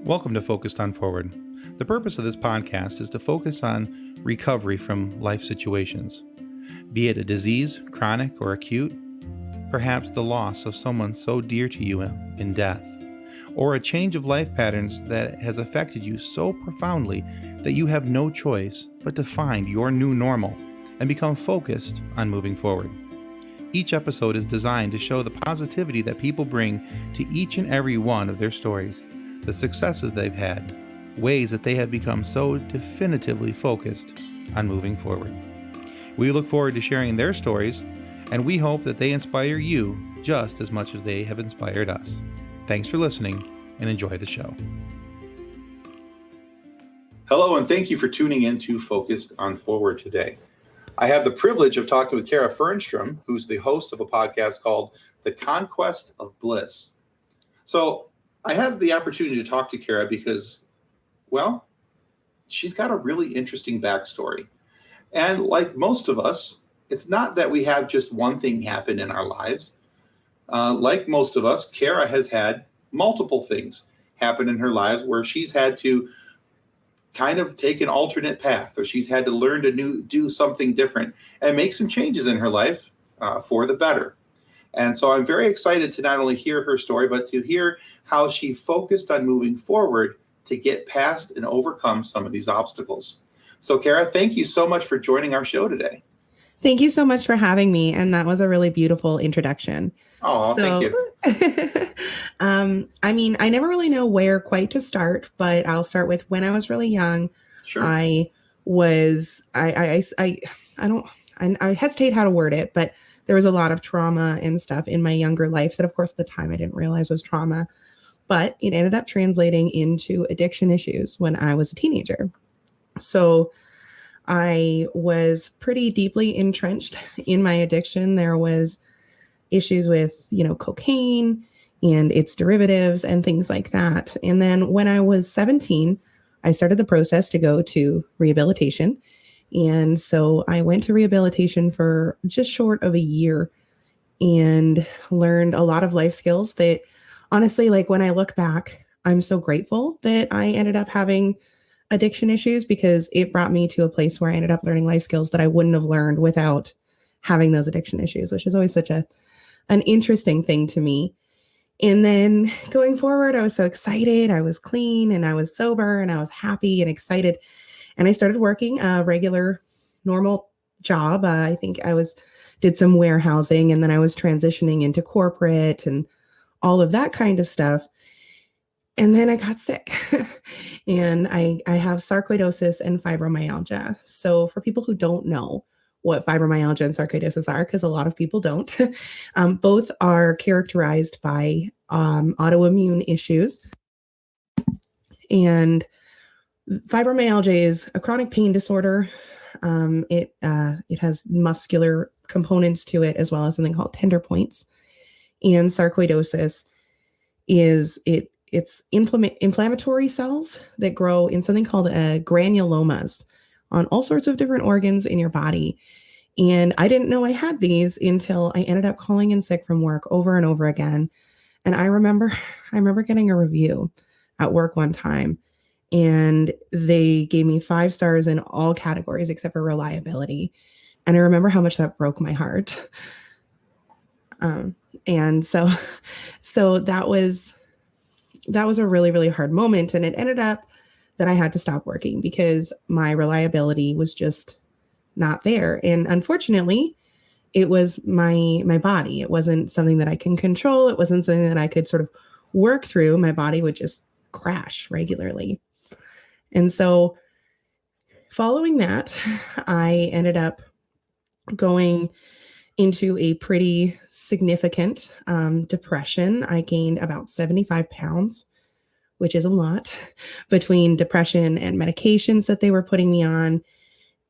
Welcome to Focused on Forward. The purpose of this podcast is to focus on recovery from life situations, be it a disease, chronic or acute, perhaps the loss of someone so dear to you in death, or a change of life patterns that has affected you so profoundly that you have no choice but to find your new normal and become focused on moving forward. Each episode is designed to show the positivity that people bring to each and every one of their stories, the successes they've had, ways that they have become so definitively focused on moving forward. We look forward to sharing their stories, and we hope that they inspire you just as much as they have inspired us. Thanks for listening, and enjoy the show. Hello, and thank you for tuning in to Focused on Forward today. I have the privilege of talking with Kara Fernstrom, who's the host of a podcast called The Conquest of Bliss. So I have the opportunity to talk to Kara because, well, she's got a really interesting backstory. And like most of us, it's not that we have just one thing happen in our lives. Like most of us, Kara has had multiple things happen in her lives where she's had to kind of take an alternate path, or she's had to learn to do something different and make some changes in her life for the better. And so I'm very excited to not only hear her story, but to hear how she focused on moving forward to get past and overcome some of these obstacles. So Kara, thank you so much for joining our show today. Thank you so much for having me. And that was a really beautiful introduction. Oh, thank you. I never really know where quite to start, but I'll start with when I was really young. Sure. I hesitate how to word it, but there was a lot of trauma and stuff in my younger life that, of course, at the time I didn't realize was trauma, but it ended up translating into addiction issues when I was a teenager. So I was pretty deeply entrenched in my addiction. There was issues with, cocaine and its derivatives and things like that. And then when I was 17, I started the process to go to rehabilitation. And so I went to rehabilitation for just short of a year and learned a lot of life skills that honestly, like when I look back, I'm so grateful that I ended up having addiction issues because it brought me to a place where I ended up learning life skills that I wouldn't have learned without having those addiction issues, which is always such an interesting thing to me. And then going forward, I was so excited. I was clean and I was sober and I was happy and excited. And I started working a regular, normal job. I think did some warehousing, and then I was transitioning into corporate and all of that kind of stuff. And then I got sick and I have sarcoidosis and fibromyalgia. So for people who don't know what fibromyalgia and sarcoidosis are, because a lot of people don't, both are characterized by autoimmune issues. And fibromyalgia is a chronic pain disorder. It has muscular components to it, as well as something called tender points. And sarcoidosis it's inflammatory cells that grow in something called granulomas on all sorts of different organs in your body. And I didn't know I had these until I ended up calling in sick from work over and over again. And I remember getting a review at work one time, and they gave me 5 stars in all categories except for reliability. And I remember how much that broke my heart. And so that was a really, really hard moment. And it ended up that I had to stop working because my reliability was just not there. And unfortunately, it was my body. It wasn't something that I can control. It wasn't something that I could sort of work through. My body would just crash regularly. And so following that, I ended up going into a pretty significant depression. I gained about 75 pounds, which is a lot, between depression and medications that they were putting me on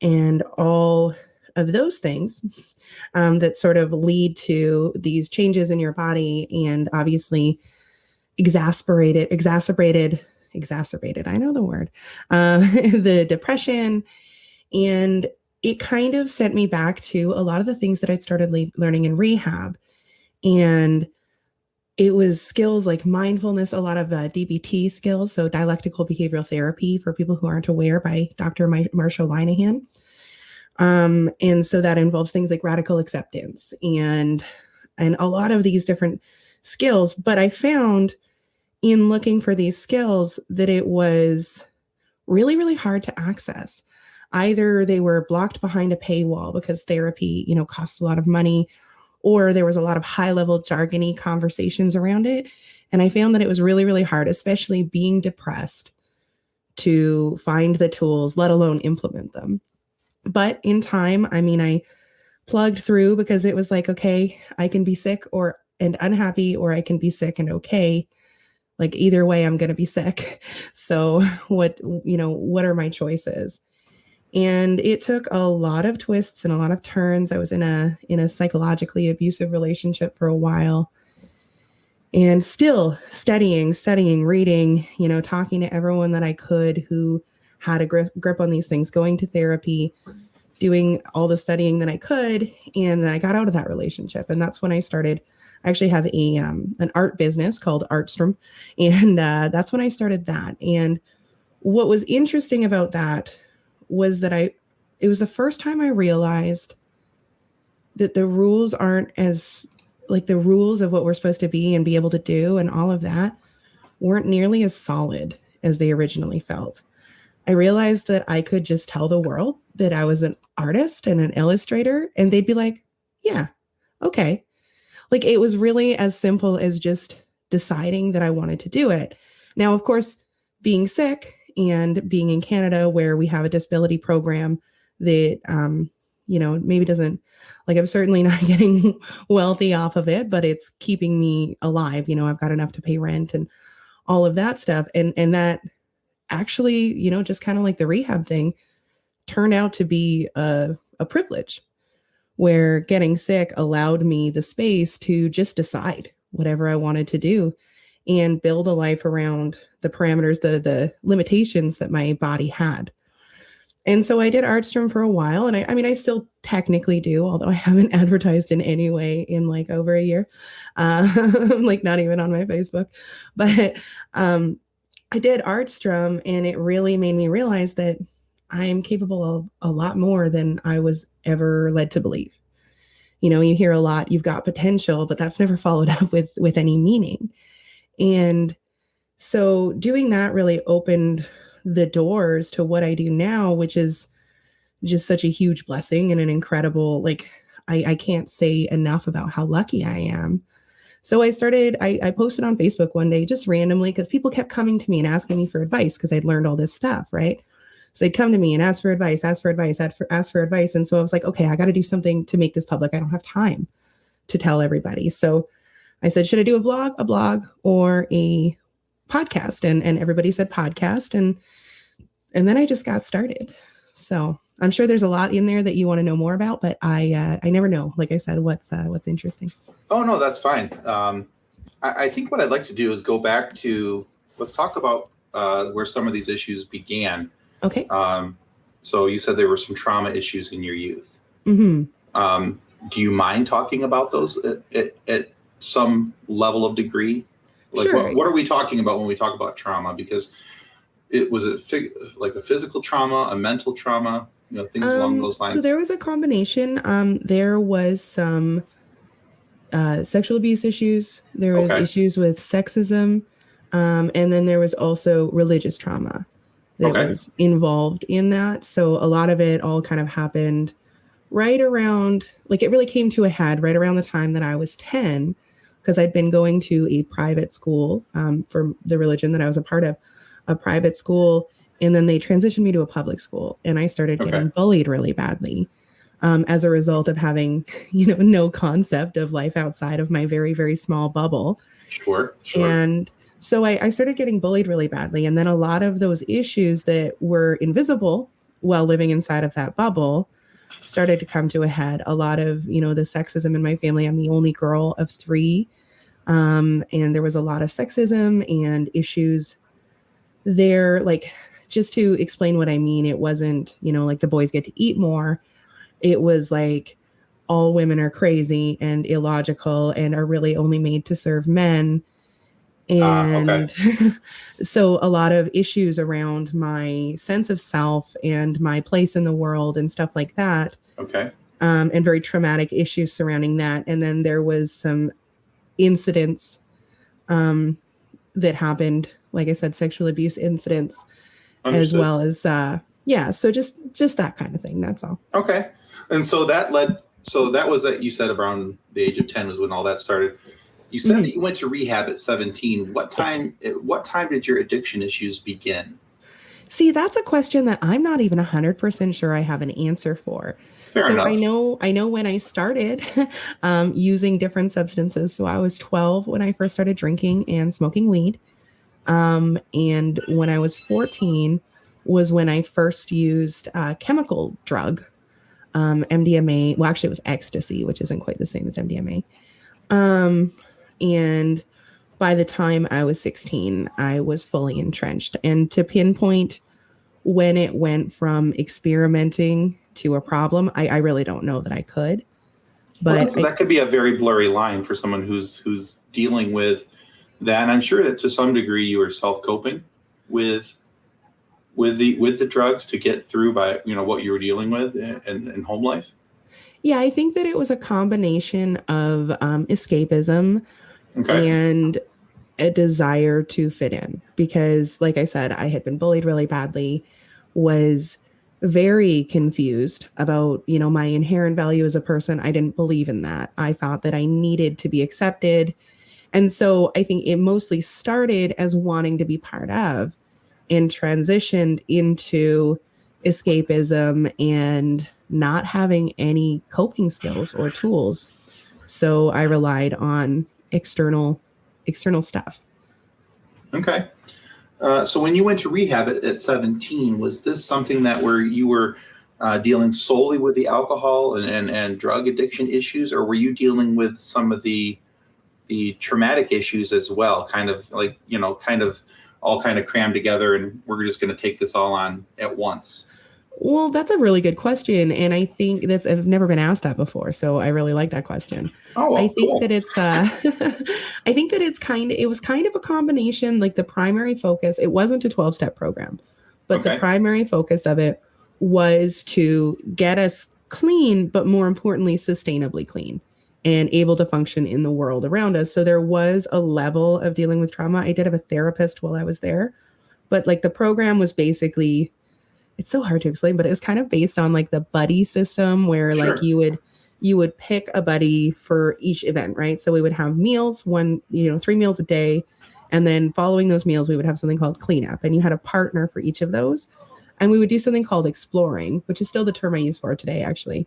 and all of those things that sort of lead to these changes in your body and obviously exacerbated, I know the word, the depression. And it kind of sent me back to a lot of the things that I'd started learning in rehab. And it was skills like mindfulness, a lot of DBT skills, so dialectical behavioral therapy for people who aren't aware, by Dr. Marshall Linehan. And so that involves things like radical acceptance and a lot of these different skills. But I found in looking for these skills that it was really, really hard to access. Either they were blocked behind a paywall because therapy, costs a lot of money, or there was a lot of high-level jargony conversations around it. And I found that it was really, really hard, especially being depressed, to find the tools, let alone implement them. But in time, I plugged through because it was like, okay, I can be sick and unhappy, or I can be sick and okay. Like either way, I'm going to be sick. So what are my choices? And it took a lot of twists and a lot of turns. I was in a psychologically abusive relationship for a while, and still studying, reading, talking to everyone that I could who had a grip on these things, going to therapy, doing all the studying that I could. And then I got out of that relationship. And that's when I started. I actually have an art business called Artstrom. And that's when I started that. And what was interesting about that was that it was the first time I realized that the rules aren't as, like, the rules of what we're supposed to be and be able to do and all of that weren't nearly as solid as they originally felt. I realized that I could just tell the world that I was an artist and an illustrator, and they'd be like, yeah, okay. Like, it was really as simple as just deciding that I wanted to do it. Now, of course, being sick and being in Canada, where we have a disability program that, maybe doesn't, like, I'm certainly not getting wealthy off of it, but it's keeping me alive. I've got enough to pay rent and all of that stuff. And that actually, just kind of like the rehab thing, turned out to be a privilege, where getting sick allowed me the space to just decide whatever I wanted to do and build a life around the parameters, the limitations that my body had. And so I did Artstrom for a while. And I still technically do, although I haven't advertised in any way in like over a year, like not even on my Facebook. But I did Artstrom, and it really made me realize that I am capable of a lot more than I was ever led to believe. You hear a lot, you've got potential, but that's never followed up with any meaning. And so doing that really opened the doors to what I do now, which is just such a huge blessing and an incredible, like, I can't say enough about how lucky I am. So I posted on Facebook one day just randomly, because people kept coming to me and asking me for advice, because I'd learned all this stuff, right? So they'd come to me and ask for advice. And so I was like, okay, I got to do something to make this public. I don't have time to tell everybody. So I said, should I do a blog, or a podcast? And everybody said podcast. And then I just got started. So I'm sure there's a lot in there that you want to know more about, but I never know, like I said, what's interesting. Oh, no, that's fine. I think what I'd like to do is go back to, let's talk about where some of these issues began. Okay. So you said there were some trauma issues in your youth. Mm-hmm. Do you mind talking about those at some level of degree? Like, sure. What are we talking about when we talk about trauma? Because it was like a physical trauma, a mental trauma, things along those lines. So there was a combination. There was some sexual abuse issues. There was issues with sexism. And then there was also religious trauma that was involved in that. So a lot of it all kind of happened right around, like, it really came to a head right around the time that I was 10, because I'd been going to a private school for the religion that I was a part of, a private school. And then they transitioned me to a public school, and I started getting bullied really badly as a result of having, no concept of life outside of my very, very small bubble. Sure. And so I started getting bullied really badly. And then a lot of those issues that were invisible while living inside of that bubble started to come to a head. A lot of, the sexism in my family. I'm the only girl of 3. And there was a lot of sexism and issues there. Like, just to explain what I mean, it wasn't, like the boys get to eat more. It was like, all women are crazy and illogical and are really only made to serve men. And so a lot of issues around my sense of self and my place in the world and stuff like that. Okay. And very traumatic issues surrounding that. And then there was some incidents that happened, like I said, sexual abuse incidents, Understood. as well as, so just that kind of thing. That's all. Okay. And so that was that you said around the age of 10 was when all that started. You said that you went to rehab at 17. What time did your addiction issues begin? See, that's a question that I'm not even 100% sure I have an answer for. Fair enough. I know when I started using different substances. So I was 12 when I first started drinking and smoking weed. And when I was 14 was when I first used a chemical drug, MDMA. Well, actually it was ecstasy, which isn't quite the same as MDMA. And by the time I was 16, I was fully entrenched. And to pinpoint when it went from experimenting to a problem, I really don't know that I could. But that could be a very blurry line for someone who's dealing with that. And I'm sure that to some degree you were self-coping with the drugs to get through by what you were dealing with in home life. Yeah, I think that it was a combination of escapism and a desire to fit in, because like I said, I had been bullied really badly, was very confused about, my inherent value as a person. I didn't believe in that. I thought that I needed to be accepted. And so I think it mostly started as wanting to be part of and transitioned into escapism and not having any coping skills or tools. So I relied on external stuff. Okay. So when you went to rehab at 17, was this something where you were dealing solely with the alcohol and drug addiction issues, or were you dealing with some of the traumatic issues as well, kind of all crammed together, and we're just going to take this all on at once? Well, that's a really good question. And I think I've never been asked that before. So I really like that question. Oh, well, I think cool. that it's, it was kind of a combination, like the primary focus, it wasn't a 12-step program, but the primary focus of it was to get us clean, but more importantly, sustainably clean and able to function in the world around us. So there was a level of dealing with trauma. I did have a therapist while I was there, but like the program was basically, it's so hard to explain, but it was kind of based on like the buddy system where like you would pick a buddy for each event, right? So we would have meals, 3 meals a day. And then following those meals, we would have something called cleanup, and you had a partner for each of those. And we would do something called exploring, which is still the term I use for it today, actually,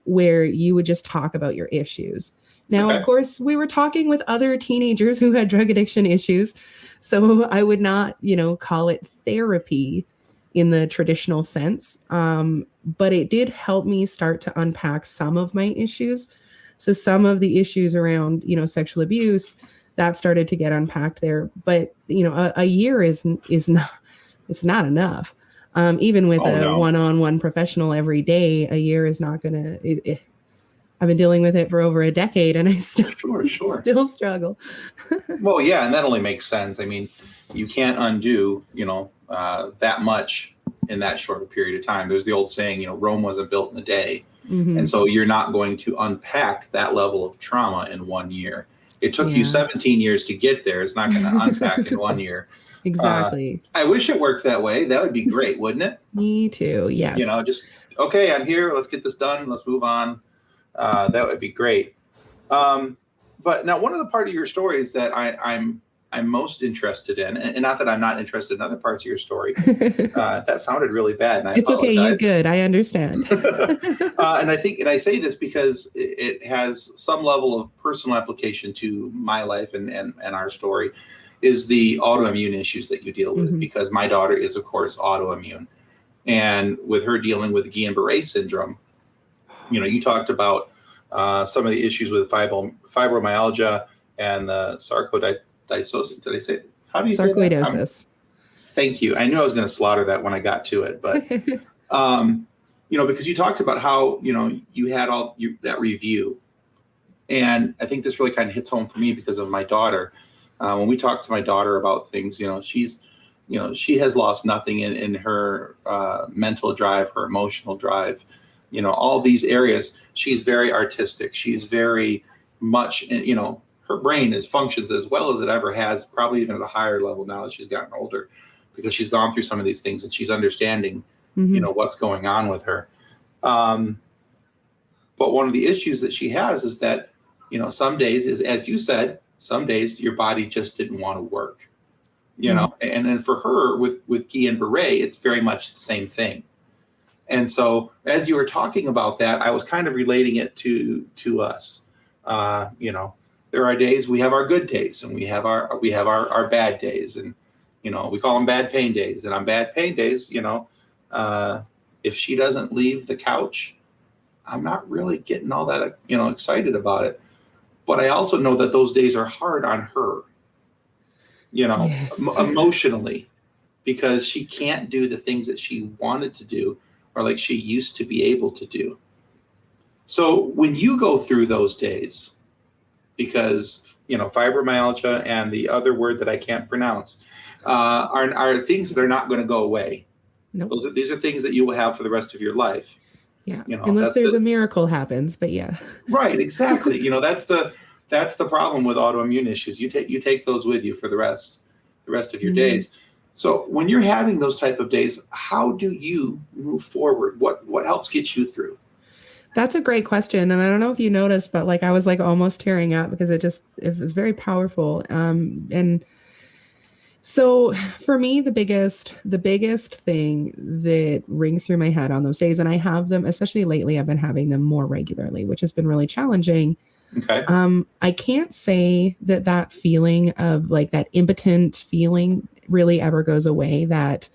where you would just talk about your issues. Now, of course, we were talking with other teenagers who had drug addiction issues. So I would not, call it therapy in the traditional sense. But it did help me start to unpack some of my issues. So some of the issues around, sexual abuse, that started to get unpacked there. But, a year is not, it's not enough. Even with one-on-one professional every day, a year is not going to, I've been dealing with it for over a decade and I still struggle. Well, yeah. And that only makes sense. I mean, you can't undo, that much in that short a period of time. There's the old saying, Rome wasn't built in a day. Mm-hmm. And so you're not going to unpack that level of trauma in 1 year. It took you 17 years to get there. It's not going to unpack in 1 year. Exactly. I wish it worked that way. That would be great, wouldn't it? Me too. Yes. Just, okay, I'm here. Let's get this done. Let's move on. That would be great. But now one of the part of your story is that I'm most interested in, and not that I'm not interested in other parts of your story. That sounded really bad, and I apologize. Okay. You're good. I understand. And I say this because it has some level of personal application to my life and our story, is the autoimmune issues that you deal with, mm-hmm. because my daughter is, of course, autoimmune. And with her dealing with Guillain-Barré syndrome, you talked about some of the issues with fibromyalgia and the sarcoidosis. Did I say it? How do you say that? Sarcoidosis. Thank you. I knew I was going to slaughter that when I got to it, but because you talked about how, you had that review. And I think this really kind of hits home for me because of my daughter. When we talk to my daughter about things, she has lost nothing in her mental drive, her emotional drive, all these areas. She's very artistic. She's very much, her brain functions as well as it ever has, probably even at a higher level now that she's gotten older, because she's gone through some of these things and she's understanding, what's going on with her. But one of the issues that she has is that, some days, as you said, some days your body just didn't want to work, and then for her with Guillain-Barré, it's very much the same thing. And so as you were talking about that, I was kind of relating it to us. There are days, we have our good days and we have our bad days, and, we call them bad pain days. And on bad pain days, if she doesn't leave the couch, I'm not really getting all that, excited about it. But I also know that those days are hard on her, Yes. Emotionally, because she can't do the things that she wanted to do or like she used to be able to do. So when you go through those days, because, fibromyalgia and the other word that I can't pronounce are things that are not going to go away. Nope. These are things that you will have for the rest of your life. Yeah. Unless there's a miracle happens, but yeah. Right. Exactly. That's the problem with autoimmune issues. You take those with you for the rest of your days. So when you're having those type of days, how do you move forward? What helps get you through? That's a great question. And I don't know if you noticed, but I was almost tearing up because it was very powerful. And so for me, the biggest thing that rings through my head on those days, and I have them, especially lately, I've been having them more regularly, which has been really challenging. Okay. I can't say that feeling of that impotent feeling really ever goes away, that,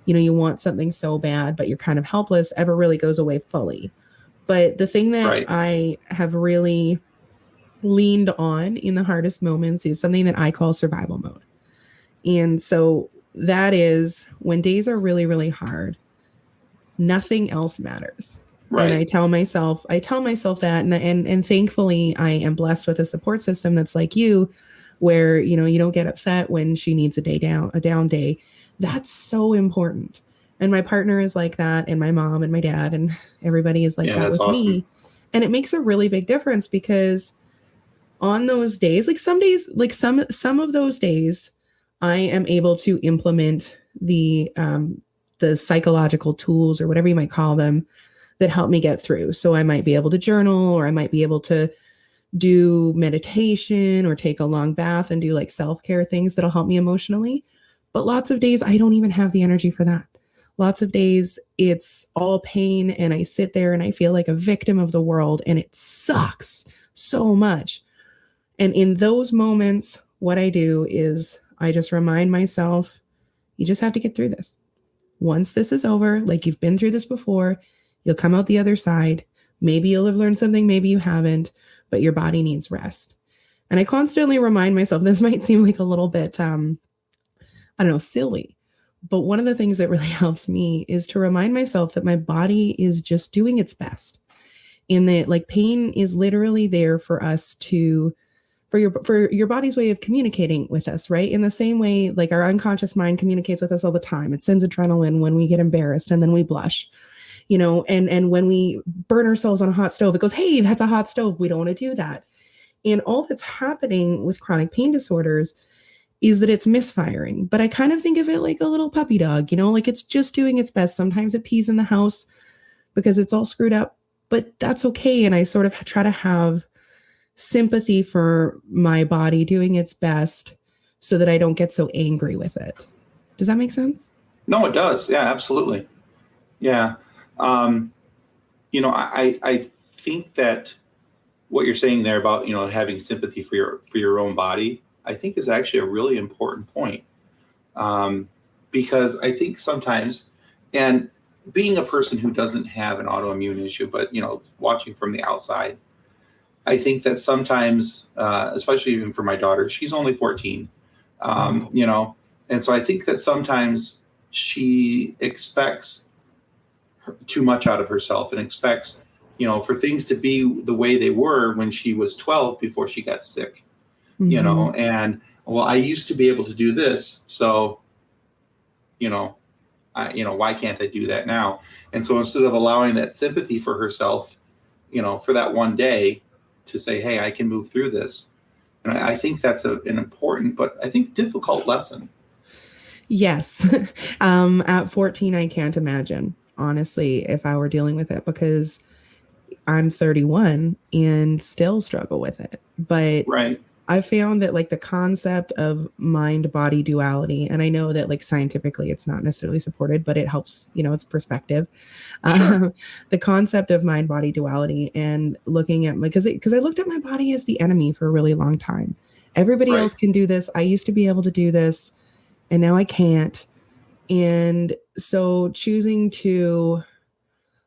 you want something so bad, but you're kind of helpless, ever really goes away fully. But the thing that I have really leaned on in the hardest moments is something that I call survival mode. And so that is when days are really, really hard, nothing else matters. Right. And I tell myself that, and thankfully I am blessed with a support system that's like you, where, you don't get upset when she needs a down day. That's so important. And my partner is like that, and my mom and my dad and everybody is like that with awesome. Me. And it makes a really big difference, because on those days, some days, some of those days, I am able to implement the psychological tools, or whatever you might call them, that help me get through. So I might be able to journal, or I might be able to do meditation, or take a long bath and do self-care things that'll help me emotionally. But lots of days I don't even have the energy for that. Lots of days it's all pain, and I sit there and I feel like a victim of the world, and it sucks so much. And in those moments, what I do is I just remind myself, you just have to get through this. Once this is over, you've been through this before, you'll come out the other side. Maybe you'll have learned something, maybe you haven't, but your body needs rest. And I constantly remind myself, this might seem like a little bit, silly, but one of the things that really helps me is to remind myself that my body is just doing its best. And that pain is literally there for us for your body's way of communicating with us, right? In the same way, our unconscious mind communicates with us all the time. It sends adrenaline when we get embarrassed, and then we blush, and when we burn ourselves on a hot stove, it goes, hey, that's a hot stove. We don't want to do that. And all that's happening with chronic pain disorders is that it's misfiring. But I kind of think of it like a little puppy dog, it's just doing its best. Sometimes it pees in the house because it's all screwed up, but that's okay. And I sort of try to have sympathy for my body doing its best so that I don't get so angry with it. Does that make sense? No, it does. Yeah, absolutely. Yeah. I think that what you're saying there about, having sympathy for your own body, I think is actually a really important point. Because I think sometimes, and being a person who doesn't have an autoimmune issue, but, watching from the outside, I think that sometimes, especially even for my daughter, she's only 14, and so I think that sometimes she expects too much out of herself and expects, for things to be the way they were when she was 12 before she got sick, and well, I used to be able to do this. So, why can't I do that now? And so instead of allowing that sympathy for herself, for that one day to say, hey, I can move through this. And I think that's an important, but I think difficult lesson. Yes. At 14, I can't imagine, honestly, if I were dealing with it, because I'm 31 and still struggle with it. But right. I found that like the concept of mind-body duality, and I know that like scientifically it's not necessarily supported, but it helps, it's perspective. Sure. The concept of mind-body duality and looking at because I looked at my body as the enemy for a really long time. Everybody else can do this. I used to be able to do this, and now I can't. And so choosing to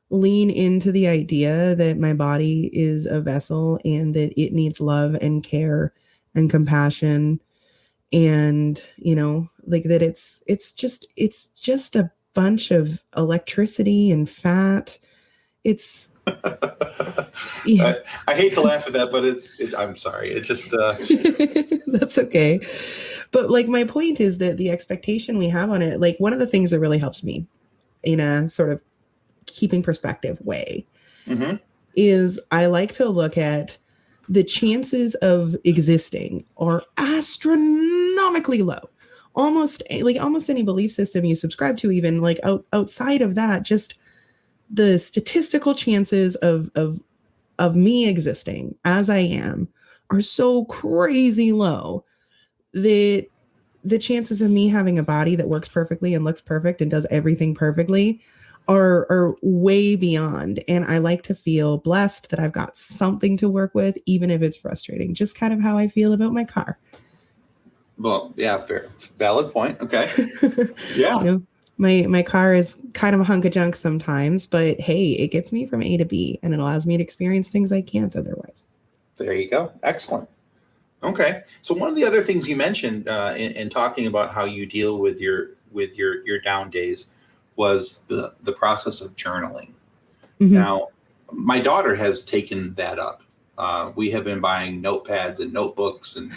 lean into the idea that my body is a vessel and that it needs love and care and compassion, and like that it's just a bunch of electricity and fat. It's I hate to laugh at that, but I'm sorry, it just that's okay. But like my point is that the expectation we have on it, like one of the things that really helps me in a sort of keeping perspective way is I like to look at the chances of existing are astronomically low. Almost any belief system you subscribe to, even like outside of that, just the statistical chances of me existing as I am are so crazy low that the chances of me having a body that works perfectly and looks perfect and does everything perfectly are way beyond. And I like to feel blessed that I've got something to work with, even if it's frustrating. Just kind of how I feel about my car. Well, yeah, fair. Valid point. Okay. Yeah. My car is kind of a hunk of junk sometimes, but hey, it gets me from A to B and it allows me to experience things I can't otherwise. There you go. Excellent. Okay. So one of the other things you mentioned in talking about how you deal with your down days was the process of journaling. Now, my daughter has taken that up. We have been buying notepads and notebooks, and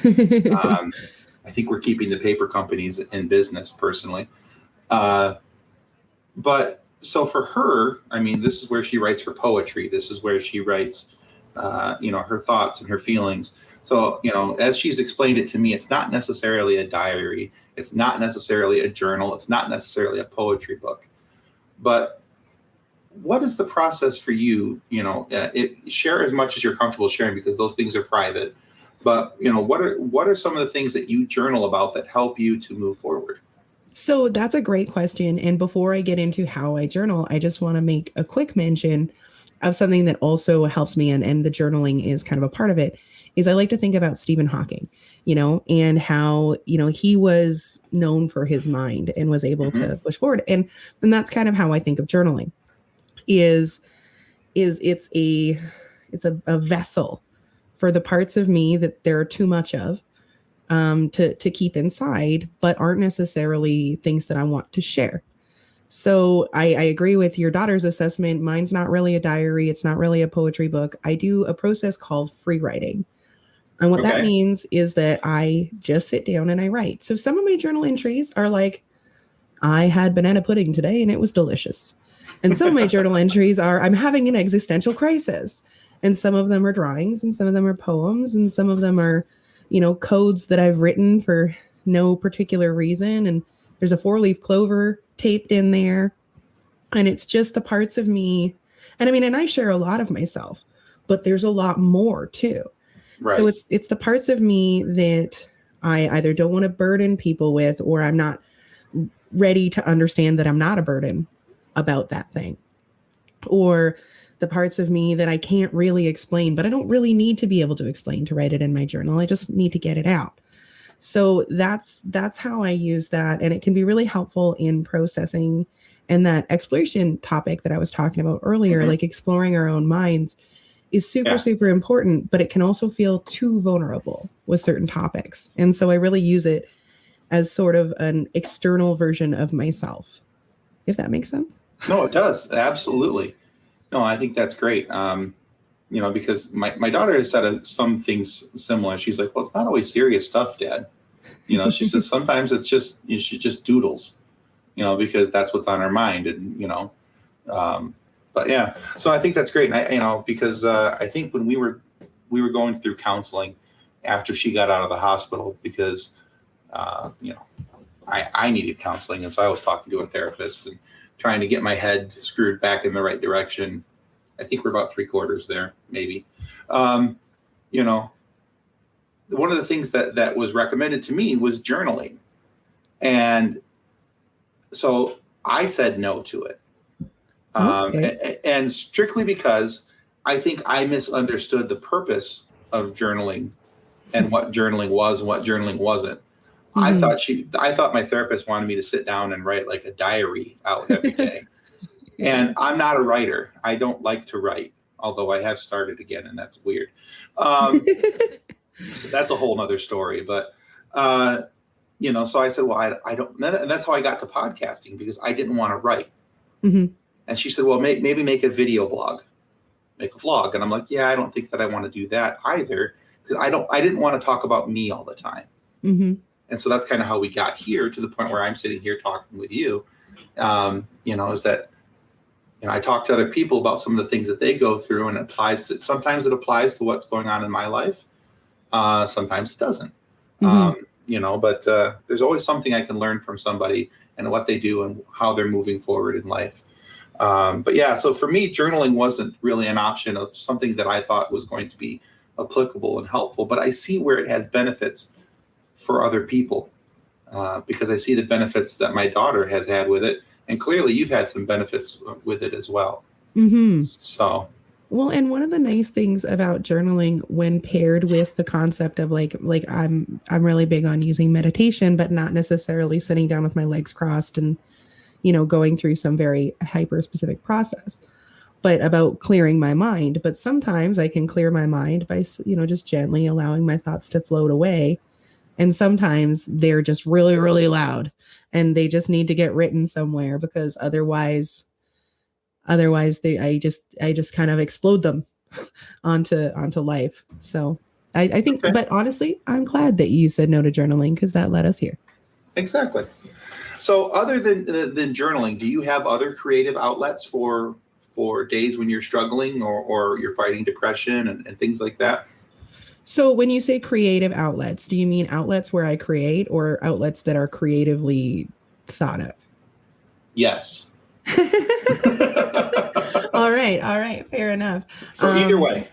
I think we're keeping the paper companies in business personally. But so for her, I mean, this is where she writes her poetry. This is where she writes, her thoughts and her feelings. So, as she's explained it to me, it's not necessarily a diary. It's not necessarily a journal. It's not necessarily a poetry book. But what is the process for you? Share as much as you're comfortable sharing, because those things are private. But, what are some of the things that you journal about that help you to move forward? So that's a great question. And before I get into how I journal, I just want to make a quick mention of something that also helps me, and the journaling is kind of a part of it, is I like to think about Stephen Hawking, and how, he was known for his mind and was able to push forward. And that's kind of how I think of journaling is it's a vessel for the parts of me that there are too much of, to keep inside, but aren't necessarily things that I want to share. So I agree with your daughter's assessment. Mine's not really a diary. It's not really a poetry book. I do a process called free writing. And what that means is that I just sit down and I write. So some of my journal entries are like, I had banana pudding today and it was delicious. And some of my journal entries are, I'm having an existential crisis. And some of them are drawings, and some of them are poems, and some of them are, codes that I've written for no particular reason. And there's a 4-leaf clover taped in there. And it's just the parts of me. And I mean, and I share a lot of myself, but there's a lot more too. Right. So it's the parts of me that I either don't want to burden people with, or I'm not ready to understand that I'm not a burden about that thing, or the parts of me that I can't really explain, but I don't really need to be able to explain to write it in my journal. I just need to get it out. So that's how I use that. And it can be really helpful in processing. And that exploration topic that I was talking about earlier, like exploring our own minds, is super, super important, but it can also feel too vulnerable with certain topics. And so I really use it as sort of an external version of myself, if that makes sense. No, it does. Absolutely. No, I think that's great. Because my daughter has said some things similar. She's like, well, it's not always serious stuff, Dad. She says sometimes it's just, she just doodles, because that's what's on her mind. And, but yeah, so I think that's great. And because I think when we were going through counseling after she got out of the hospital, because, I needed counseling. And so I was talking to a therapist and trying to get my head screwed back in the right direction. I think we're about 3/4 there, maybe. One of the things that was recommended to me was journaling. And so I said no to it. Okay. And strictly because I think I misunderstood the purpose of journaling and what journaling was and what journaling wasn't. Mm-hmm. I thought my therapist wanted me to sit down and write like a diary out every day. And I'm not a writer. I don't like to write, although I have started again, and that's weird. So that's a whole nother story. But, so I said, well, I don't, and that's how I got to podcasting, because I didn't want to write. Mm-hmm. And she said, well, maybe make a video blog, make a vlog. And I'm like, yeah, I don't think that I want to do that either, because I didn't want to talk about me all the time. Mm-hmm. And so that's kind of how we got here to the point where I'm sitting here talking with you, is that, I talk to other people about some of the things that they go through, and sometimes it applies to what's going on in my life. Sometimes it doesn't, but there's always something I can learn from somebody and what they do and how they're moving forward in life. But yeah, so for me, journaling wasn't really an option of something that I thought was going to be applicable and helpful, but I see where it has benefits for other people, because I see the benefits that my daughter has had with it. And clearly you've had some benefits with it as well. Mm-hmm. So. Well, and one of the nice things about journaling, when paired with the concept of like I'm really big on using meditation, but not necessarily sitting down with my legs crossed and, going through some very hyper specific process, but about clearing my mind. But sometimes I can clear my mind by, just gently allowing my thoughts to float away. And sometimes they're just really, really loud and they just need to get written somewhere, because otherwise I just kind of explode them onto life. So I think, okay. But honestly, I'm glad that you said no to journaling, because that led us here. Exactly. So other than journaling, do you have other creative outlets for days when you're struggling or you're fighting depression and things like that? So when you say creative outlets, do you mean outlets where I create, or outlets that are creatively thought of? Yes. All right. Fair enough. So either way.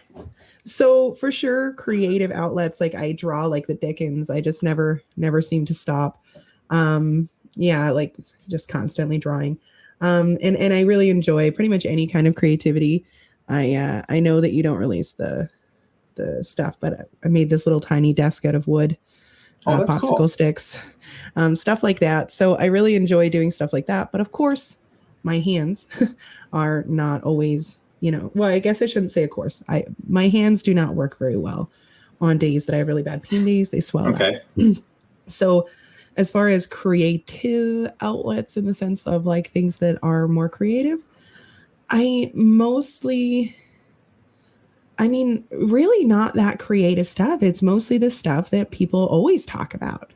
So for sure, creative outlets, like I draw like the Dickens. I just never seem to stop. Like just constantly drawing. And I really enjoy pretty much any kind of creativity. I know that you don't release the stuff, but I made this little tiny desk out of wood, popsicle cool. Sticks, stuff like that. So I really enjoy doing stuff like that. But of course, my hands are not always, well, I guess I shouldn't say of course. My hands do not work very well on days that I have really bad pain days. They swell up. So as far as creative outlets, in the sense of like things that are more creative, really not that creative stuff. It's mostly the stuff that people always talk about.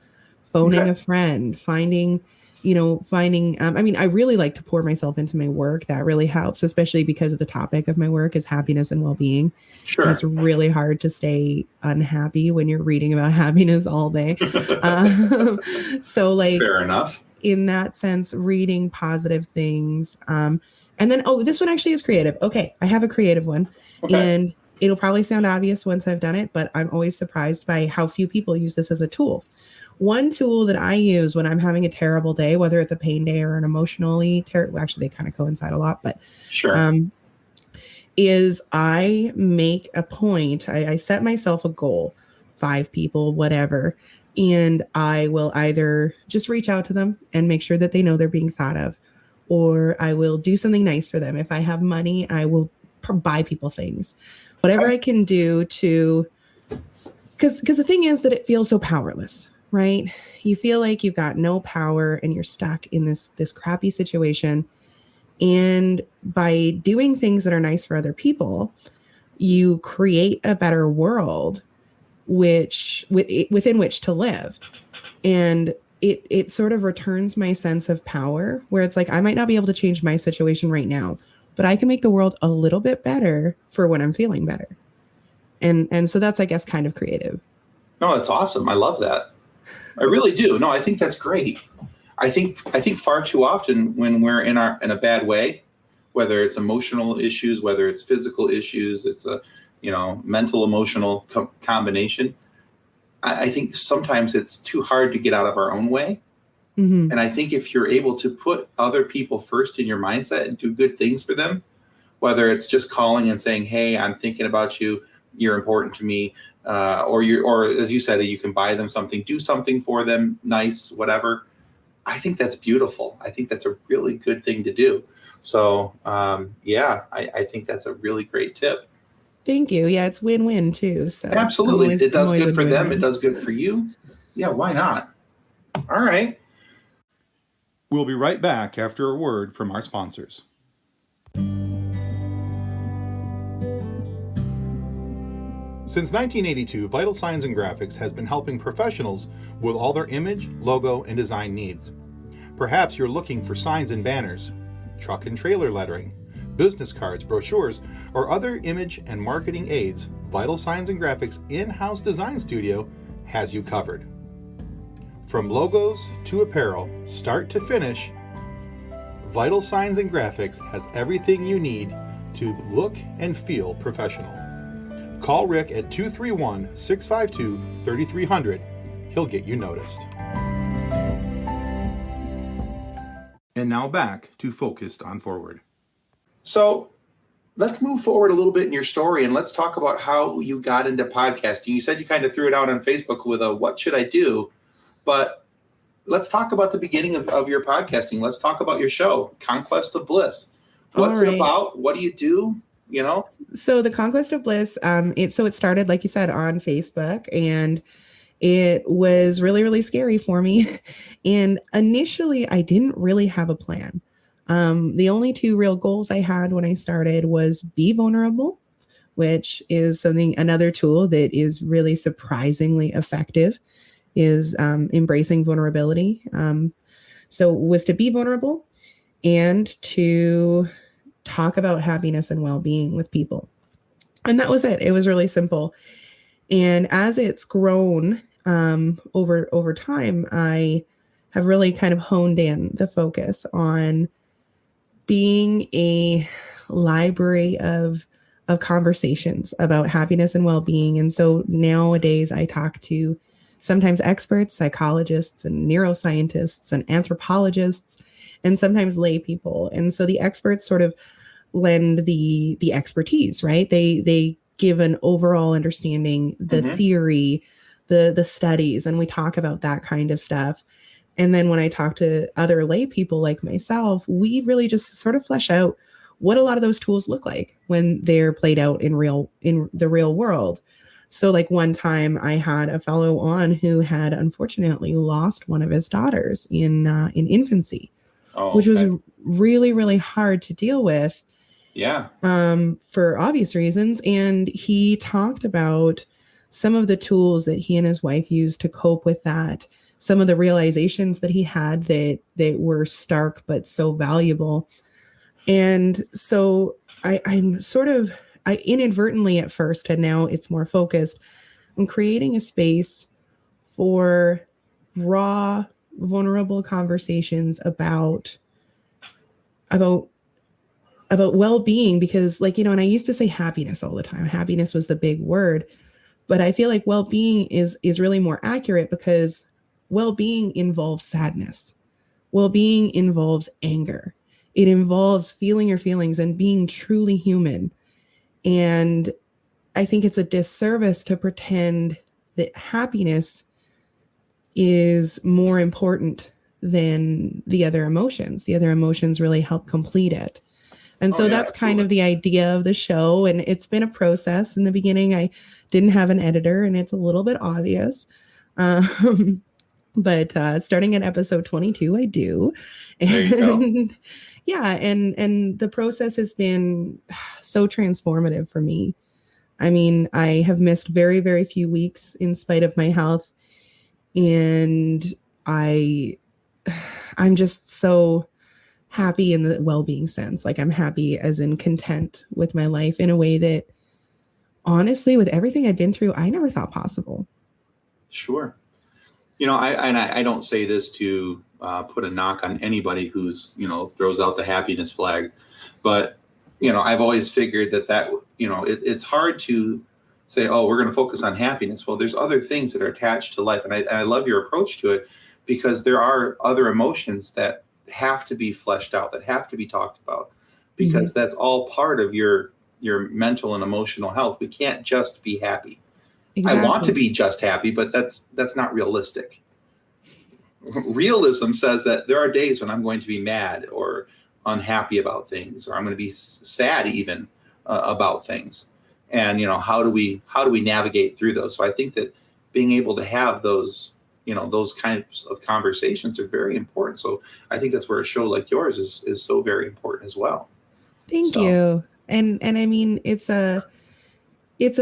Phoning a friend, finding, I really like to pour myself into my work. That really helps, especially because of the topic of my work is happiness and well-being. Sure. And it's really hard to stay unhappy when you're reading about happiness all day. So like, fair enough. In that sense, reading positive things. And then, this one actually is creative. Okay. I have a creative one. Okay. And it'll probably sound obvious once I've done it, but I'm always surprised by how few people use this as a tool. One tool that I use when I'm having a terrible day, whether it's a pain day or an emotionally terrible, actually they kind of coincide a lot, but sure. Is I make a point. I set myself a goal, 5 people, whatever, and I will either just reach out to them and make sure that they know they're being thought of, or I will do something nice for them. If I have money, I will buy people things. Whatever I can do to, because the thing is that it feels so powerless, right? You feel like you've got no power and you're stuck in this crappy situation. And by doing things that are nice for other people, you create a better world within which to live. And it sort of returns my sense of power, where it's like, I might not be able to change my situation right now, but I can make the world a little bit better for when I'm feeling better. And so that's, I guess, kind of creative. No, that's awesome. I love that. I really do. No, I think that's great. I think far too often when we're in a bad way, whether it's emotional issues, whether it's physical issues, it's a mental emotional combination. I think sometimes it's too hard to get out of our own way. Mm-hmm. And I think if you're able to put other people first in your mindset and do good things for them, whether it's just calling and saying, "Hey, I'm thinking about you. You're important to me," or as you said, you can buy them something, do something for them, nice, whatever. I think that's beautiful. I think that's a really good thing to do. So, I think that's a really great tip. Thank you. Yeah, it's win-win too. So absolutely, it does good for them. It does good for you. Yeah, why not? All right. We'll be right back after a word from our sponsors. Since 1982, Vital Signs and Graphics has been helping professionals with all their image, logo, and design needs. Perhaps you're looking for signs and banners, truck and trailer lettering, business cards, brochures, or other image and marketing aids. Vital Signs and Graphics in-house design studio has you covered. From logos to apparel, start to finish, Vital Signs and Graphics has everything you need to look and feel professional. Call Rick at 231-652-3300. He'll get you noticed. And now back to Focused on Forward. So let's move forward a little bit in your story and let's talk about how you got into podcasting. You said you kind of threw it out on Facebook with a "what should I do?" But let's talk about the beginning of your podcasting. Let's talk about your show, Conquest of Bliss. What's it about? What do you do? So the Conquest of Bliss, it started, like you said, on Facebook, and it was really, really scary for me. And initially I didn't really have a plan. The only two real goals I had when I started was be vulnerable, which is another tool that is really surprisingly effective, is embracing vulnerability. So was to be vulnerable and to talk about happiness and well-being with people. And that was it. It was really simple. And as it's grown over time, I have really kind of honed in the focus on being a library of conversations about happiness and well-being. And so nowadays I talk to sometimes experts, psychologists and neuroscientists and anthropologists, and sometimes lay people. And so the experts sort of lend the expertise, right? They give an overall understanding, the theory, the studies, and we talk about that kind of stuff. And then when I talk to other lay people like myself, we really just sort of flesh out what a lot of those tools look like when they're played out in the real world. So like one time I had a fellow on who had unfortunately lost one of his daughters in infancy, which was really, really hard to deal with. Yeah. For obvious reasons. And he talked about some of the tools that he and his wife used to cope with that, some of the realizations that he had that were stark but so valuable. And so I inadvertently at first, and now it's more focused, I'm creating a space for raw, vulnerable conversations about well-being, because and I used to say happiness all the time. Happiness was the big word, but I feel like well-being is really more accurate, because well-being involves sadness. Well-being involves anger. It involves feeling your feelings and being truly human. And I think it's a disservice to pretend that happiness is more important than the other emotions. The other emotions really help complete it. And so that's kind of the idea of the show. And it's been a process. In the beginning, I didn't have an editor, and it's a little bit obvious. But starting at episode 22, I do. There you go. And yeah, and the process has been so transformative for me. I mean, I have missed very, very few weeks in spite of my health. And I'm just so happy in the well-being sense. Like I'm happy as in content with my life in a way that honestly, with everything I've been through, I never thought possible. Sure. I don't say this to put a knock on anybody who's, throws out the happiness flag, but, I've always figured that, it's hard to say, oh, we're going to focus on happiness. Well, there's other things that are attached to life. And I love your approach to it, because there are other emotions that have to be fleshed out, that have to be talked about, because that's all part of your mental and emotional health. We can't just be happy. Exactly. I want to be just happy, but that's not realistic. Realism says that there are days when I'm going to be mad or unhappy about things, or I'm going to be sad even about things. And how do we navigate through those? So I think that being able to have those kinds of conversations are very important. So I think that's where a show like yours is so very important as well. Thank you. And I mean, it's a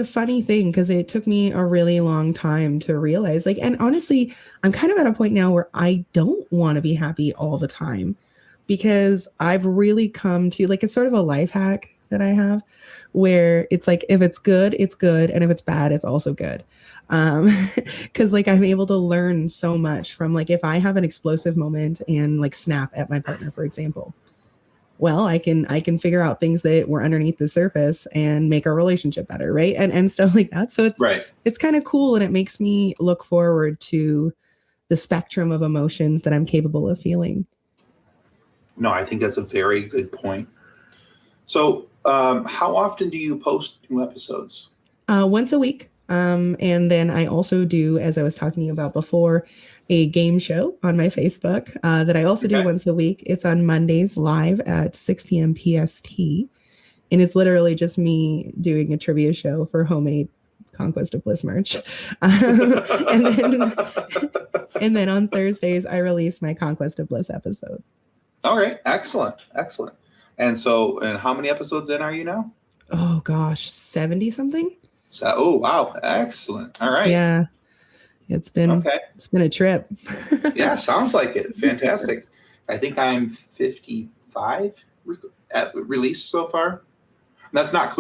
funny thing, because it took me a really long time to realize, and honestly, I'm kind of at a point now where I don't want to be happy all the time, because I've really come to it's sort of a life hack that I have, where it's if it's good, it's good. And if it's bad, it's also good. Because I'm able to learn so much from if I have an explosive moment and snap at my partner, for example. Well, I can figure out things that were underneath the surface and make our relationship better, right? And stuff like that. So it's kind of cool, and it makes me look forward to the spectrum of emotions that I'm capable of feeling. No, I think that's a very good point. So, how often do you post new episodes? Once a week. And then I also do, as I was talking about before, a game show on my Facebook that I also do once a week. It's on Mondays live at 6 p.m. PST. And it's literally just me doing a trivia show for homemade Conquest of Bliss merch. And then on Thursdays, I release my Conquest of Bliss episodes. All right. Excellent. Excellent. And how many episodes in are you now? Oh, gosh, 70 something. So, oh, wow. Excellent. All right. Yeah. It's been a trip. Yeah, sounds like it. Fantastic. I think I'm 55 released so far. That's not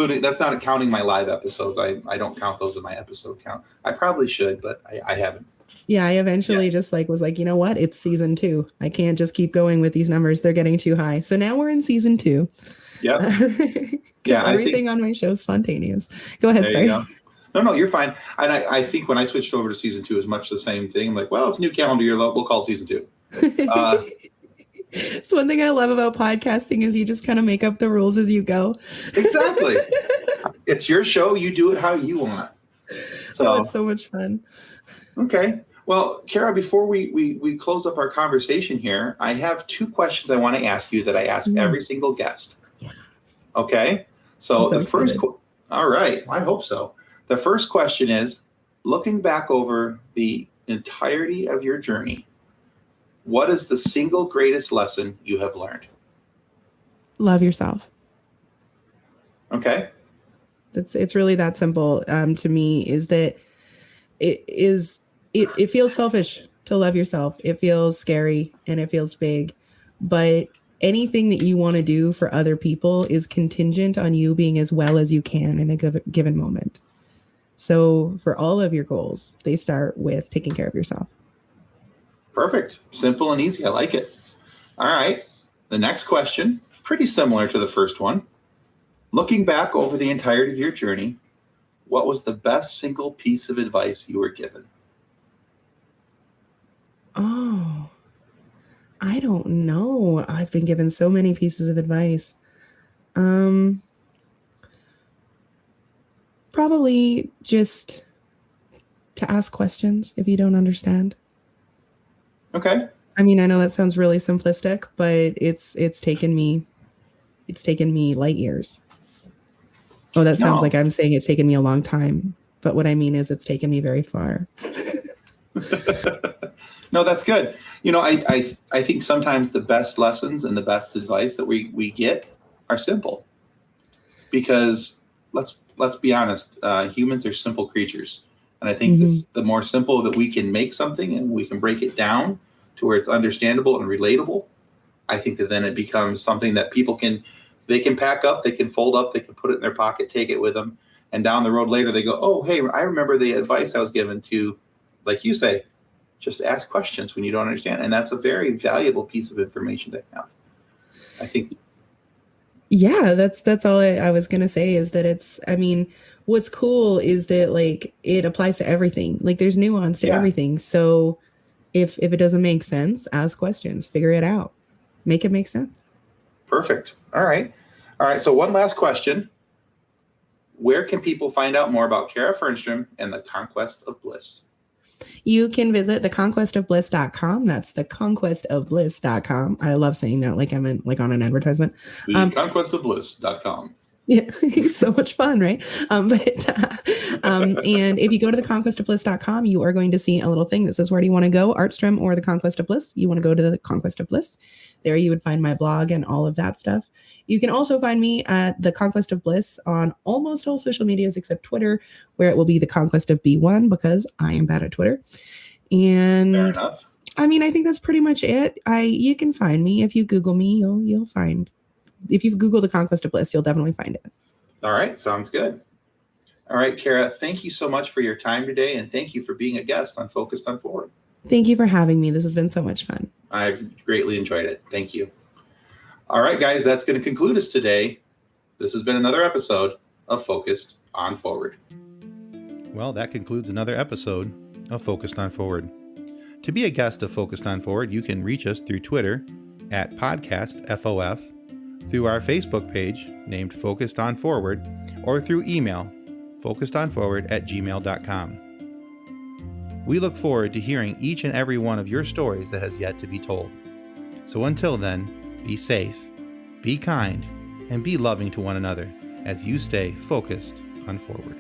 counting my live episodes. I don't count those in my episode count. I probably should, but I haven't. Yeah, I eventually just was you know what? It's season 2. I can't just keep going with these numbers. They're getting too high. So now we're in season 2. Yep. Yeah. Everything on my show is spontaneous. Go ahead, sorry. You go. No, you're fine. And I think when I switched over to season 2, it was much the same thing. I'm like, well, it's a new calendar year. We'll call it season 2. It's one thing I love about podcasting is you just kind of make up the rules as you go. Exactly. It's your show. You do it how you want. So it's so much fun. Okay. Well, Kara, before we close up our conversation here, I have 2 questions I want to ask you that I ask every single guest. Yeah. Okay. So the first, all right. I hope so. The first question is, looking back over the entirety of your journey, what is the single greatest lesson you have learned? Love yourself. Okay. It's really that simple. To me, is that it feels selfish to love yourself. It feels scary and it feels big, but anything that you want to do for other people is contingent on you being as well as you can in a given moment. So for all of your goals, they start with taking care of yourself. Perfect. Simple and easy. I like it. All right. The next question, pretty similar to the first one. Looking back over the entirety of your journey, what was the best single piece of advice you were given? Oh, I don't know. I've been given so many pieces of advice. Probably just to ask questions if you don't understand. Okay. I mean, I know that sounds really simplistic, but it's taken me light years. Oh, that sounds like I'm saying it's taken me a long time. But what I mean is it's taken me very far. No, that's good. I think sometimes the best lessons and the best advice that we get are simple, because let's be honest, humans are simple creatures, and I think the more simple that we can make something and we can break it down to where it's understandable and relatable, I think that then it becomes something that people can pack up, they can fold up, they can put it in their pocket, take it with them, and down the road later they go, oh, hey, I remember the advice I was given to, like you say, just ask questions when you don't understand. And that's a very valuable piece of information to have, I think. Yeah, that's all I was going to say, is that what's cool is that like it applies to everything. Like there's nuance to everything. So if it doesn't make sense, ask questions, figure it out, make it make sense. Perfect. All right. So one last question. Where can people find out more about Kara Fernstrom and the Conquest of Bliss? You can visit theconquestofbliss.com. That's theconquestofbliss.com. I love saying that like I'm on an advertisement. Theconquestofbliss.com. Yeah, so much fun, right? And if you go to theconquestofbliss.com, you are going to see a little thing that says, where do you want to go, Artstrom or the Conquest of Bliss? You want to go to the Conquest of Bliss. There you would find my blog and all of that stuff. You can also find me at the Conquest of Bliss on almost all social medias except Twitter, where it will be the Conquest of B1, because I am bad at Twitter. And fair enough. I think that's pretty much it. You can find me. If you Google me, you'll find. If you Google the Conquest of Bliss, you'll definitely find it. All right. Sounds good. All right, Kara, thank you so much for your time today. And thank you for being a guest on Focused on Forward. Thank you for having me. This has been so much fun. I've greatly enjoyed it. Thank you. All right, guys, that's going to conclude us today. This has been another episode of Focused on Forward. Well, that concludes another episode of Focused on Forward. To be a guest of Focused on Forward, you can reach us through Twitter at podcastfof, through our Facebook page named Focused on Forward, or through email focusedonforward@gmail.com. We look forward to hearing each and every one of your stories that has yet to be told. So until then, be safe, be kind, and be loving to one another as you stay focused on forward.